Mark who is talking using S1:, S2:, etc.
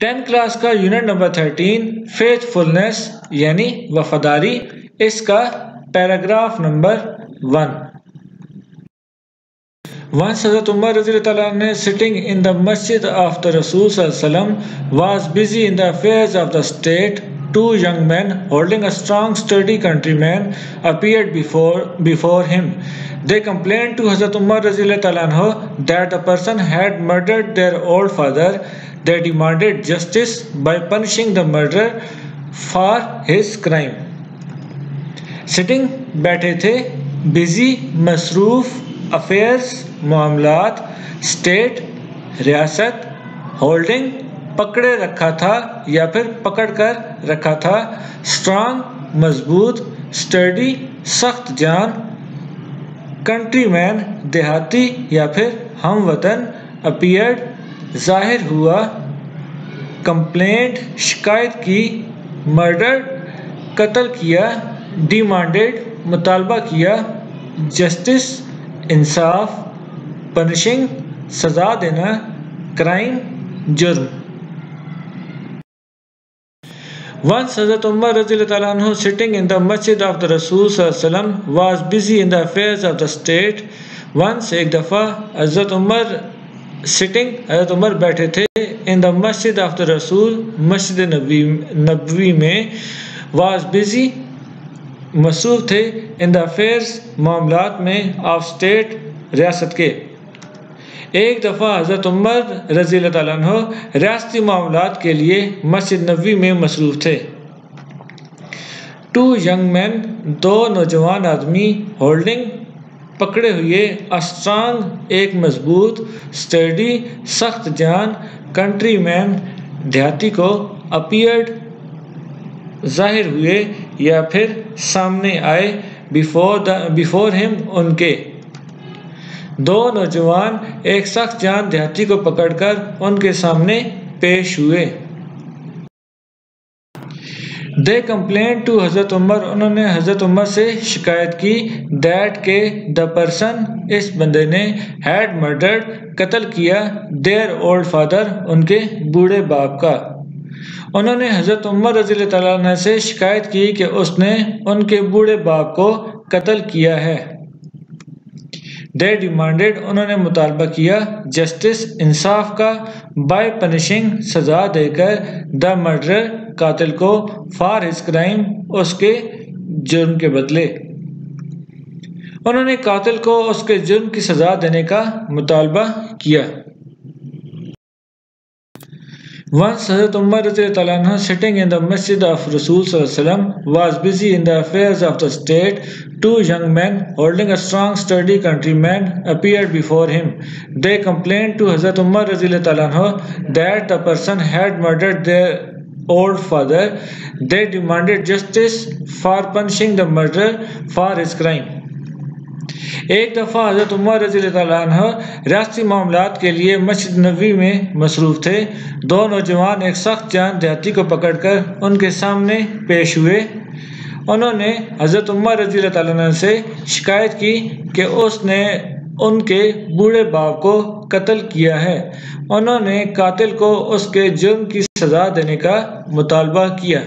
S1: 10 class کا unit number 13 فیتھفلنس یعنی وفاداری، اس کا paragraph number 1۔ Once Hazrat Umar رضی اللہ تعالیٰ عنہ sitting in the masjid of the Rasul sallallahu alaihi wasallam was busy in the affairs of the state. Two young men holding a strong sturdy countryman appeared before him. They complained to Hazrat Umar رضی اللہ تعالیٰ عنہ that the person had murdered their old father. They demanded justice by punishing the murderer for his crime. Sitting بیٹھے تھے، busy مصروف، affairs معاملات، state ریاست، holding پکڑے رکھا تھا یا پھر پکڑ کر رکھا تھا، اسٹرانگ مضبوط، اسٹرڈی سخت جان، کنٹری مین دیہاتی یا پھر ہم وطن، اپیئرڈ ظاہر ہوا، کمپلینٹ شکایت کی، مرڈرڈ قتل کیا، ڈیمانڈڈ مطالبہ کیا، جسٹس انصاف، پنشنگ سزا دینا، کرائم جرم۔ Once Hazrat Umar رضی اللہ تعالیٰ عنہ sitting in the masjid of the Rasul صلی اللہ علیہ وسلم was busy in the affairs of the state. Once ایک دفعہ حضرت عمر sitting حضرت عمر بیٹھے تھے in the masjid of the Rasul Masjid Nabawi میں، was busy مصروف تھے in the affairs معاملات میں of state ریاست کے۔ ایک دفعہ حضرت عمر رضی اللہ تعالیٰ عنہ ریاستی معاملات کے لیے مسجد نبوی میں مصروف تھے۔ Two young men دو نوجوان آدمی holding پکڑے ہوئے a strong ایک مضبوط sturdy سخت جان country man دیہاتی کو appeared ظاہر ہوئے یا پھر سامنے آئے before him ان کے۔ دو نوجوان ایک سخت جان دیہاتی کو پکڑ کر ان کے سامنے پیش ہوئے۔ They complained to حضرت عمر انہوں نے حضرت عمر سے شکایت کی that کہ the person اس بندے نے had murdered قتل کیا their old father ان کے بوڑھے باپ کا۔ انہوں نے حضرت عمر رضی اللہ تعالیٰ عنہ سے شکایت کی کہ اس نے ان کے بوڑھے باپ کو قتل کیا ہے۔ They demanded انہوں نے مطالبہ کیا جسٹس انصاف کا by punishing سزا دے کر the murderer قاتل کو for his crime اس کے جرم کے بدلے۔ انہوں نے قاتل کو اس کے جرم کی سزا دینے کا مطالبہ کیا۔ Once Hazrat Umar رضی اللہ تعالیٰ عنہ sitting in the masjid of Rasul صلی اللہ علیہ وسلم was busy in the affairs of the state. Two young men holding a strong sturdy countryman appeared before him. They complained to Hazrat Umar رضی اللہ تعالیٰ عنہ that the person had murdered their old father. They demanded justice for punishing the murderer for his crime. ایک دفعہ حضرت عمر رضی اللہ تعالیٰ عنہ ریاستی معاملات کے لیے مسجد نبوی میں مصروف تھے۔ دو نوجوان ایک سخت جان دیہاتی کو پکڑ کر ان کے سامنے پیش ہوئے۔ انہوں نے حضرت عمر رضی اللہ تعالیٰ عنہ سے شکایت کی کہ اس نے ان کے بوڑھے باپ کو قتل کیا ہے۔ انہوں نے قاتل کو اس کے جرم کی سزا دینے کا مطالبہ کیا۔